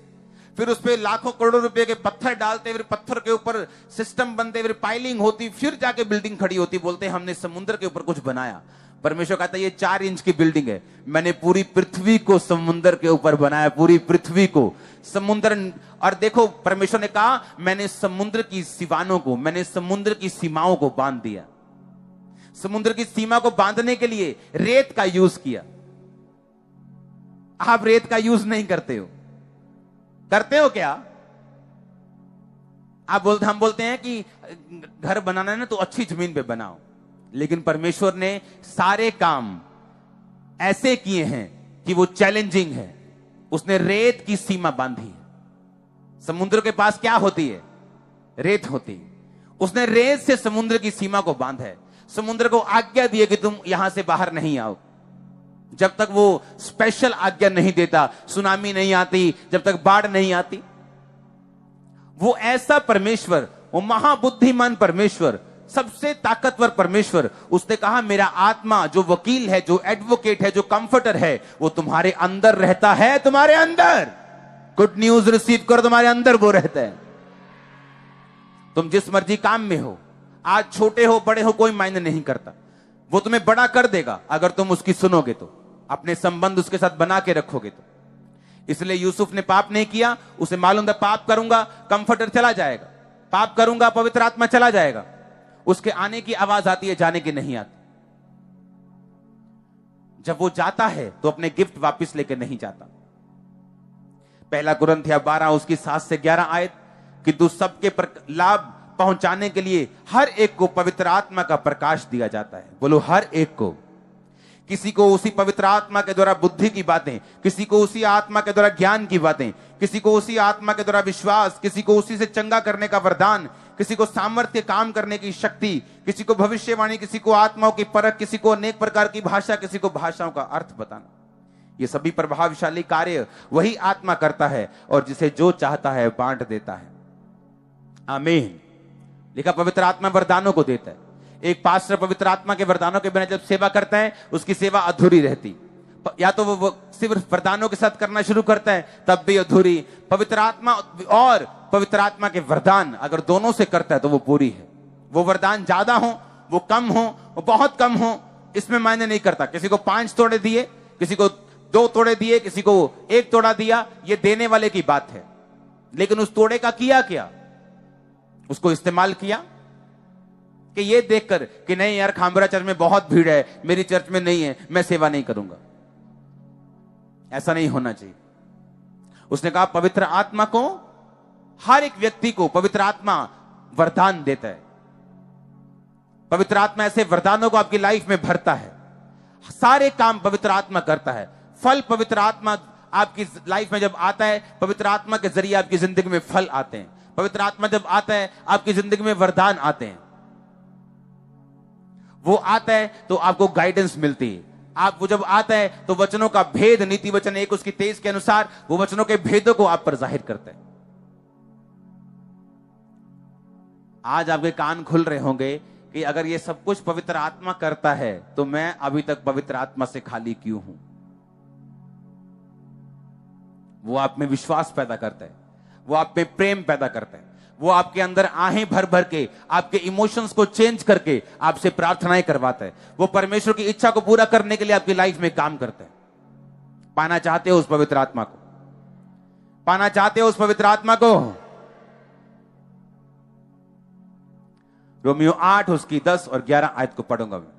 फिर उस पे लाखों करोड़ों रुपए के पत्थर डालते, फिर पत्थर के ऊपर सिस्टम बनते, फिर पाइलिंग होती, फिर जाके बिल्डिंग खड़ी होती। बोलते हमने समुद्र के ऊपर कुछ बनाया। परमेश्वर कहता है ये 4 इंच की बिल्डिंग है, मैंने पूरी पृथ्वी को समुद्र के ऊपर बनाया, पूरी पृथ्वी को समुद्र। और देखो परमेश्वर ने कहा मैंने समुद्र की सीमाओं को, मैंने समुद्र की सीमाओं को बांध दिया। समुद्र की सीमा को बांधने के लिए रेत का यूज किया। आप रेत का यूज नहीं करते हो, करते हो क्या? हम बोलते हैं कि घर बनाना है ना तो अच्छी जमीन पे बनाओ, लेकिन परमेश्वर ने सारे काम ऐसे किए हैं कि वो चैलेंजिंग है। उसने रेत की सीमा बांधी है। समुद्र के पास क्या होती है? रेत होती है। उसने रेत से समुद्र की सीमा को बांधा है। समुद्र को आज्ञा दी कि तुम यहां से बाहर नहीं आओ। जब तक वो स्पेशल आज्ञा नहीं देता, सुनामी नहीं आती, जब तक बाढ़ नहीं आती। वो ऐसा परमेश्वर, वो महाबुद्धिमान परमेश्वर, सबसे ताकतवर परमेश्वर, उसने कहा मेरा आत्मा जो वकील है, जो एडवोकेट है, जो कंफर्टर है, वो तुम्हारे अंदर रहता है। तुम्हारे अंदर गुड न्यूज रिसीव करो, तुम्हारे अंदर वो रहता है। तुम जिस मर्जी काम में हो, आज छोटे हो बड़े हो कोई मायने नहीं करता, वो तुम्हें बड़ा कर देगा अगर तुम उसकी सुनोगे तो, अपने संबंध उसके साथ बना के रखोगे तो। इसलिए यूसुफ ने पाप नहीं किया। उसे मालूम था पाप करूंगा कंफर्टर चला जाएगा, पाप करूंगा पवित्र आत्मा चला जाएगा। उसके आने की आवाज आती है, जाने की नहीं आती। जब वो जाता है तो अपने गिफ्ट वापस लेके नहीं जाता। 1 कुरिन्थियों 12 उसकी 7 से 11 आयत कि तू सबके लाभ पहुंचाने के लिए हर एक को पवित्र आत्मा का प्रकाश दिया जाता है। बोलो हर एक को। किसी को उसी पवित्र आत्मा के द्वारा बुद्धि की बातें, किसी को उसी आत्मा के द्वारा ज्ञान की बातें, किसी को उसी आत्मा के द्वारा विश्वास, किसी को उसी से चंगा करने का वरदान, किसी को सामर्थ्य काम करने की शक्ति, किसी को भविष्यवाणी, किसी को आत्माओं की परख, किसी को अनेक प्रकार की भाषा, किसी को भाषाओं का अर्थ बताना। ये सभी प्रभावशाली कार्य वही आत्मा करता है और जिसे जो चाहता है बांट देता है। आमीन। लिखा पवित्र आत्मा वरदानों को देता है। एक पास्टर पवित्र आत्मा के वरदानों के बिना जब सेवा करता है उसकी सेवा अधूरी रहती। या तो वो सिर्फ वरदानों के साथ करना शुरू करता है तब भी अधूरी। पवित्र आत्मा और पवित्र आत्मा के वरदान अगर दोनों से करता है तो वो पूरी है। वो वरदान ज्यादा हो, वो कम हो, वो बहुत कम हो, इसमें मायने नहीं करता। किसी को 5 तोड़े दिए, किसी को 2 तोड़े दिए, किसी को 1 तोड़ा दिया, ये देने वाले की बात है। लेकिन उस तोड़े का किया क्या? उसको इस्तेमाल किया कि ये देखकर कि नहीं यार खामरा चर्च में बहुत भीड़ है, मेरी चर्च में नहीं है, मैं सेवा नहीं करूंगा। ऐसा नहीं होना चाहिए। उसने कहा पवित्र आत्मा को, हर एक व्यक्ति को पवित्र आत्मा वरदान देता है। पवित्र आत्मा ऐसे वरदानों को आपकी लाइफ में भरता है। सारे काम पवित्र आत्मा करता है। फल पवित्र आत्मा आपकी लाइफ में जब आता है, पवित्र आत्मा के जरिए आपकी जिंदगी में फल आते हैं। पवित्र आत्मा जब आता है आपकी जिंदगी में वरदान आते हैं। वो आता है तो आपको गाइडेंस मिलती है। वो जब आता है तो वचनों का भेद, नीति वचन 1 उसकी 23 के अनुसार वो वचनों के भेदों को आप पर जाहिर करता है। आज आपके कान खुल रहे होंगे कि अगर ये सब कुछ पवित्र आत्मा करता है तो मैं अभी तक पवित्र आत्मा से खाली क्यों हूं? वो आप में विश्वास पैदा करता है, वो आप में प्रेम पैदा करता है, वो आपके अंदर आहें भर भर के आपके इमोशंस को चेंज करके आपसे प्रार्थनाएं करवाता है। वो परमेश्वर की इच्छा को पूरा करने के लिए आपकी लाइफ में काम करता है। पाना चाहते हो उस पवित्र आत्मा को? पाना चाहते हो उस पवित्र आत्मा को? रोमियो 8 उसकी 10 और 11 आयत को पढ़ूंगा मैं।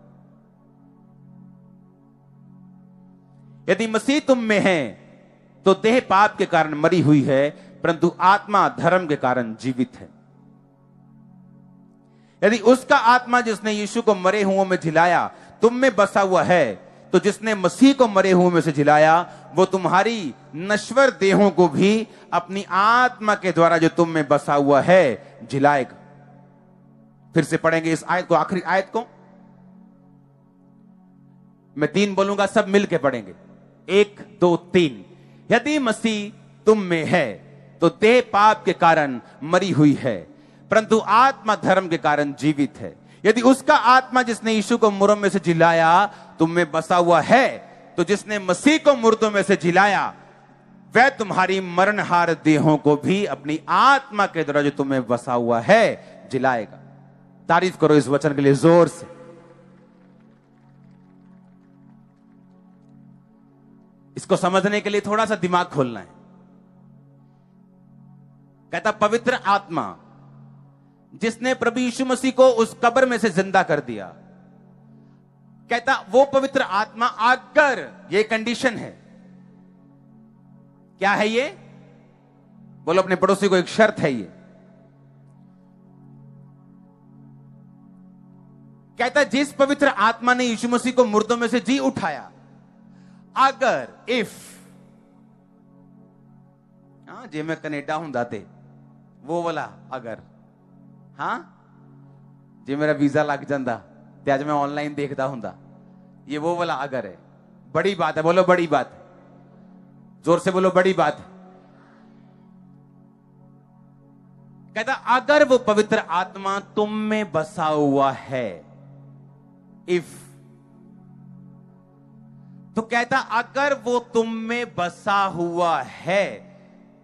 यदि मसीह तुम में है तो देह पाप के कारण मरी हुई है, परंतु आत्मा धर्म के कारण जीवित है। यदि उसका आत्मा जिसने यीशु को मरे हुओं में जिलाया तुम में बसा हुआ है, तो जिसने मसीह को मरे हुओं में से जिलाया वो तुम्हारी नश्वर देहों को भी अपनी आत्मा के द्वारा जो तुम में बसा हुआ है जिलाएगा। फिर से पढ़ेंगे इस आयत को, आखिरी आयत को। मैं 3 बोलूंगा, सब मिलके पढ़ेंगे। 1 2 3। यदि मसीह तुम में है तो देह पाप के कारण मरी हुई है, परंतु आत्मा धर्म के कारण जीवित है। यदि उसका आत्मा जिसने यीशु को मुर्दों में से जिलाया तुम में बसा हुआ है, तो जिसने मसीह को मुर्दों में से जिलाया वह तुम्हारी मरणहार देहों को भी अपनी आत्मा के द्वारा जो तुम्हें बसा हुआ है जिलाएगा। तारीफ करो इस वचन के लिए जोर से। इसको समझने के लिए थोड़ा सा दिमाग खोलना है। कहता पवित्र आत्मा जिसने प्रभु यीशु मसीह को उस कब्र में से जिंदा कर दिया, कहता वो पवित्र आत्मा, अगर ये कंडीशन है, क्या है ये? बोलो अपने पड़ोसी को, एक शर्त है ये। कहता जिस पवित्र आत्मा ने यीशु मसीह को मुर्दों में से जी उठाया, अगर इफ जे मैं कनेडा हुंदा ते वो वाला अगर, हां जे मेरा वीजा लग जाता ते आज मैं ऑनलाइन देखता हुंदा, ये वो वाला अगर है। बड़ी बात है, बोलो बड़ी बात है, जोर से बोलो बड़ी बात है। कहता अगर वो पवित्र आत्मा तुम में बसा हुआ है, इफ, तो कहता अगर वो तुम में बसा हुआ है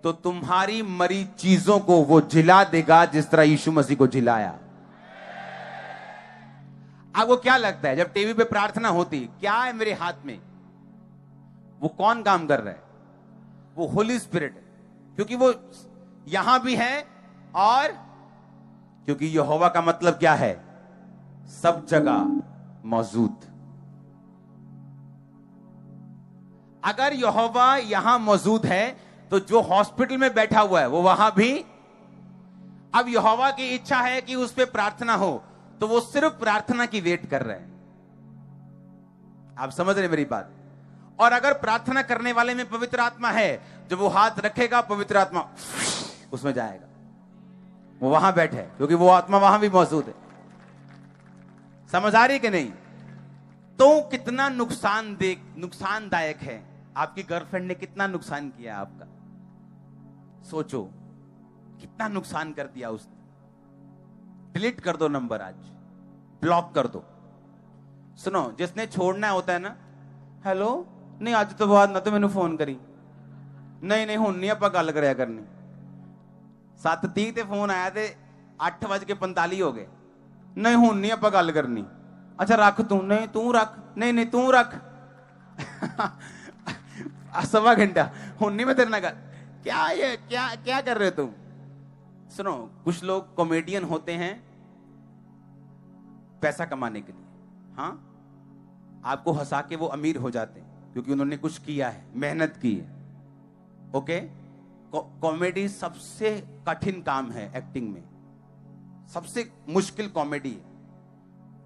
तो तुम्हारी मरी चीजों को वो जिला देगा जिस तरह यीशु मसीह को जिलाया। आपको क्या लगता है जब टीवी पे प्रार्थना होती, क्या है मेरे हाथ में? वो कौन काम कर रहा है? वो होली स्पिरिट है, क्योंकि वो यहां भी है और क्योंकि यहोवा का मतलब क्या है? सब जगह मौजूद। अगर यहोवा यहां मौजूद है तो जो हॉस्पिटल में बैठा हुआ है वो वहां भी। अब यहोवा की इच्छा है कि उस पे प्रार्थना हो, तो वो सिर्फ प्रार्थना की वेट कर रहे हैं। आप समझ रहे मेरी बात? और अगर प्रार्थना करने वाले में पवित्र आत्मा है, जब वो हाथ रखेगा पवित्र आत्मा उसमें जाएगा, वो वहां बैठे क्योंकि वो आत्मा वहां भी मौजूद है। समझ आ रही कि नहीं? तो कितना नुकसानदायक है। आपकी गर्लफ्रेंड ने कितना नुकसान किया आपका, सोचो कितना नुकसान कर दिया उसने। डिलीट कर दो नंबर, आज ब्लॉक कर दो। सुनो, जिसने छोड़ना होता है ना, हेलो नहीं आज तो बाद ना तो मैंने फोन करी, नहीं हुण नहीं आपां गल करया करनी। 7:30 ते फोन आया ते 8:45 हो गए, नहीं हुण नहीं आपां गल करनी। अच्छा रख तू, नहीं तू रख, नहीं तू रख। 1.25 घंटा हुण नहीं मैं तेरे नाल गल। क्या ये क्या कर रहे हो तुम? सुनो, कुछ लोग कॉमेडियन होते हैं पैसा कमाने के लिए। हाँ, आपको हंसा के वो अमीर हो जाते हैं क्योंकि उन्होंने कुछ किया है, मेहनत की है। ओके, कॉमेडी सबसे कठिन काम है एक्टिंग में, सबसे मुश्किल कॉमेडी है।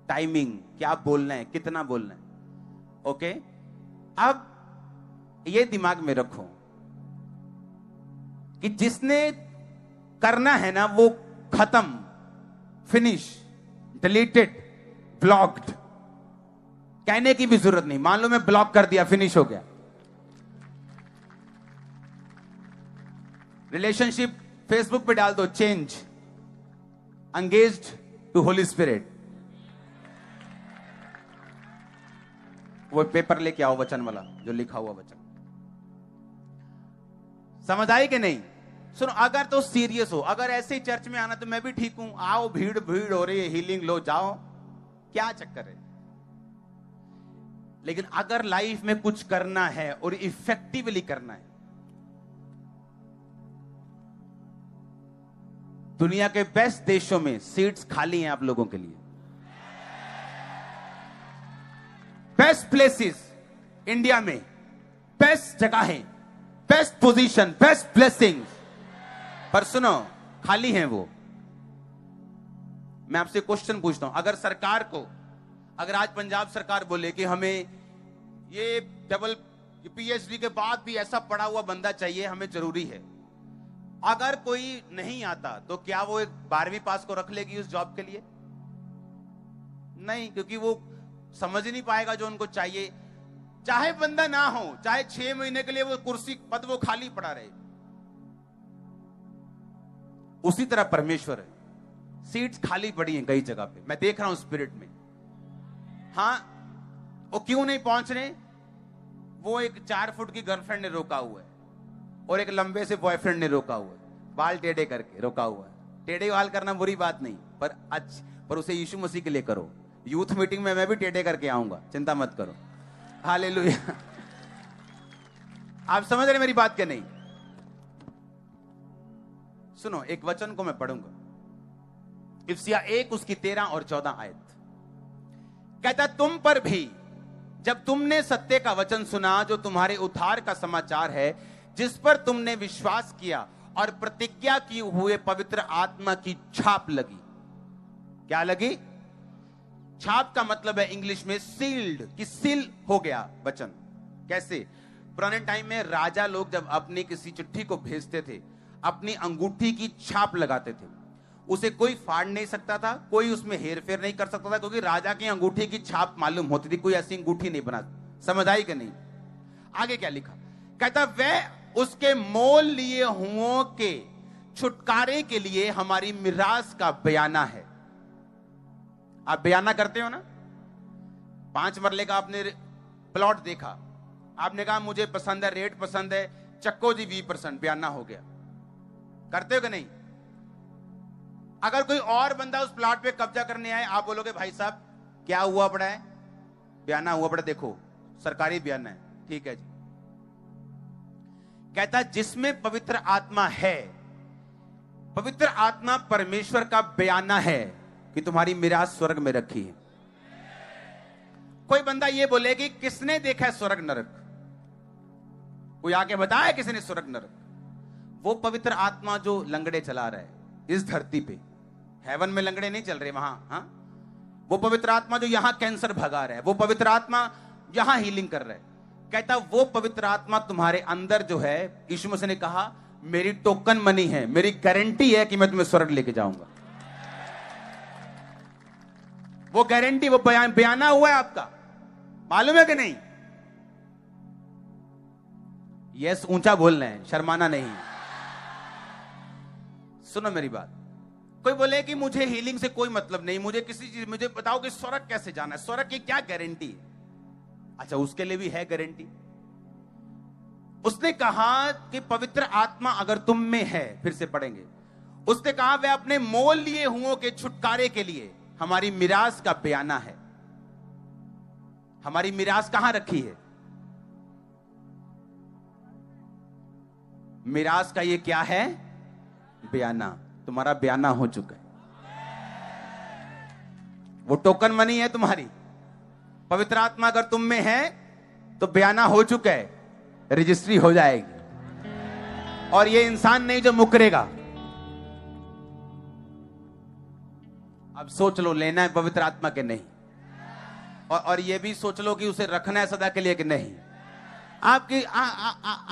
टाइमिंग, क्या बोलना है, कितना बोलना है। ओके, अब ये दिमाग में रखो कि जिसने करना है ना वो खत्म, फिनिश, डिलीटेड, ब्लॉक्ड। कहने की भी जरूरत नहीं। मान लो मैं ब्लॉक कर दिया, फिनिश हो गया। रिलेशनशिप फेसबुक पे डाल दो, change, engaged to holy spirit. वो पेपर लेके आओ वचन वाला, जो लिखा हुआ वचन। समझ आई कि नहीं? सुनो, अगर तो सीरियस हो, अगर ऐसे ही चर्च में आना तो मैं भी ठीक हूं, आओ, भीड़ हो रही है, हीलिंग लो, जाओ, क्या चक्कर है। लेकिन अगर लाइफ में कुछ करना है और इफेक्टिवली करना है, दुनिया के बेस्ट देशों में सीट्स खाली हैं आप लोगों के लिए। बेस्ट प्लेसेस इंडिया में, बेस्ट जगह है, बेस्ट पोजीशन, बेस्ट ब्लेसिंग, पर सुनो खाली हैं वो। मैं आपसे क्वेश्चन पूछता हूं, अगर सरकार को, अगर आज पंजाब सरकार बोले कि हमें ये डबल कि पीएचडी के बाद भी ऐसा पढ़ा हुआ बंदा चाहिए, हमें जरूरी है। अगर कोई नहीं आता तो क्या वो एक 12वीं पास को रख लेगी उस जॉब के लिए? नहीं, क्योंकि वो समझ ही नहीं पाएगा जो उनको चाहिए। चाहे बंदा ना हो, चाहे 6 महीने के लिए वो कुर्सी पद वो खाली पड़ा रहे। उसी तरह परमेश्वर है, सीट्स खाली पड़ी हैं कई जगह पे, मैं देख रहा हूं स्पिरिट में। हाँ, वो क्यों नहीं पहुंच रहे? वो एक 4 फुट की गर्लफ्रेंड ने रोका हुआ है और एक लंबे से बॉयफ्रेंड ने रोका हुआ है, बाल टेढ़े करके रोका हुआ है। टेढ़े बाल करना बुरी बात नहीं, पर उसे यीशु मसीह के लिए करो। यूथ मीटिंग में मैं भी टेढ़े करके आऊंगा, चिंता मत करो। हालेलुया। आप समझ रहे मेरी बात क्या? नहीं, सुनो, एक वचन को मैं पढ़ूंगा, इफ्सिया 1 उसकी 13 और 14 आयत। कहता, तुम पर भी जब तुमने सत्य का वचन सुना, जो तुम्हारे उद्धार का समाचार है, जिस पर तुमने विश्वास किया और प्रतिज्ञा की हुए पवित्र आत्मा की छाप लगी। क्या लगी? छाप का मतलब है इंग्लिश में सील्ड, कि सील हो गया वचन। कैसे? पुराने टाइम में राजा लोग जब अपनी किसी चिट्ठी को भेजते थे, अपनी अंगूठी की छाप लगाते थे। उसे कोई फाड़ नहीं सकता था, कोई उसमें हेरफेर नहीं कर सकता था, क्योंकि राजा की अंगूठी की छाप मालूम होती थी। कोई ऐसी अंगूठी नहीं बना। समझ आई कि नहीं? आगे क्या लिखा? कहता, वह उसके मोल लिए हुओं के छुटकारे के लिए हमारी मिरास का बयाना है। आप बयाना करते हो ना? 5 मरले का आपने प्लॉट देखा, आपने कहा मुझे पसंद है, रेट पसंद है, चक्को जी 20%, बयाना हो गया। करते हो कि नहीं? अगर कोई और बंदा उस प्लॉट पे कब्जा करने आए, आप बोलोगे भाई साहब क्या हुआ पड़ा है? बयाना हुआ पड़ा, देखो सरकारी बयाना है। ठीक है जी। कहता, जिसमें पवित्र आत्मा है, पवित्र आत्मा परमेश्वर का बयाना है कि तुम्हारी मिरास स्वर्ग में रखी है। कोई बंदा ये बोले कि किसने देखा है स्वर्ग नरक? कोई आके बताया किसने स्वर्ग नरक? वो पवित्र आत्मा जो लंगड़े चला रहा है इस धरती पे, हेवन में लंगड़े नहीं चल रहे वहां। हाँ, वो पवित्र आत्मा जो यहां कैंसर भगा रहा है, वो पवित्र आत्मा यहां हीलिंग कर रहा है। कहता, वो पवित्र आत्मा तुम्हारे अंदर जो है, यीशु मसीह ने कहा मेरी टोकन मनी है, मेरी गारंटी है कि मैं तुम्हें स्वर्ग लेके जाऊंगा। वो गारंटी, वो बयाना हुआ है आपका, मालूम है कि नहीं? यस, ऊंचा बोलना है, शर्माना नहीं। सुनो मेरी बात। कोई बोले कि मुझे हीलिंग से कोई मतलब नहीं, मुझे किसी चीज, मुझे बताओ कि स्वर्ग कैसे जाना है, स्वर्ग की क्या गारंटी है? अच्छा, उसके लिए भी है गारंटी। उसने कहा कि पवित्र आत्मा अगर तुम में है, फिर से पढ़ेंगे, उसने कहा वह अपने मोल लिए हुओं के छुटकारे के लिए हमारी मिरास का बयाना है। हमारी मिरास कहां रखी है? मिरास का ये क्या है? बयाना। तुम्हारा बयाना हो चुका है, वो टोकन मनी है तुम्हारी। पवित्र आत्मा अगर तुम में है तो बयाना हो चुका है, रजिस्ट्री हो जाएगी। और ये इंसान नहीं जो मुकरेगा। अब सोच लो, लेना है पवित्र आत्मा के नहीं, और ये भी सोच लो कि उसे रखना है सदा के लिए कि नहीं।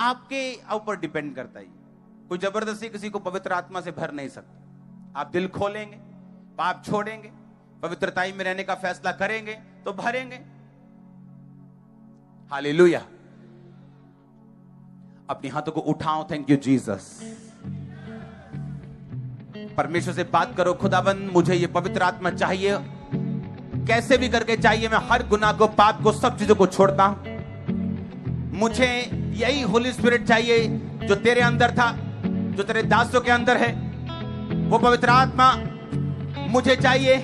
आपके ऊपर डिपेंड करता है। कोई जबरदस्ती किसी को पवित्र आत्मा से भर नहीं सकता। आप दिल खोलेंगे, पाप छोड़ेंगे, पवित्रताई में रहने का फैसला करेंगे तो भरेंगे। हालेलुया। अपने हाथों को उठाओ। Thank you Jesus. परमेश्वर से बात करो, खुदाबंद मुझे ये पवित्र आत्मा चाहिए, कैसे भी करके चाहिए। मैं हर गुनाह को, पाप को, सब चीजों को छोड़ता हूं। मुझे यही होली स्पिरिट चाहिए जो तेरे अंदर था, जो तेरे दासों के अंदर है। वो पवित्र आत्मा मुझे चाहिए,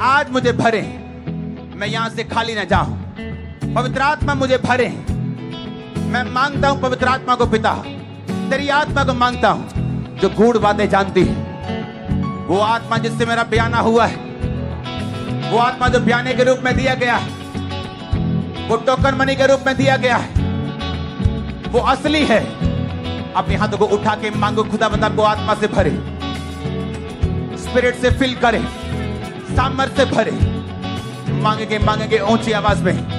आज मुझे भरे। मैं यहां से खाली ना जाऊं। पवित्र आत्मा मुझे भरे। मैं मांगता हूं पवित्र आत्मा को पिता, तेरी आत्मा को मांगता हूं जो गूढ़ बातें जानती है। वो आत्मा जिससे मेरा बयाना हुआ है, वो आत्मा जो बयाने के रूप में दिया गया है, वो टोकन मनी के रूप में दिया गया है, वो असली है। अपने हाथों को उठा के मांगो, खुदाबंद को आत्मा से भरे, स्पिरिट से फिल करे, सामर्थ्य से भरे। मांगेंगे ऊंची आवाज में।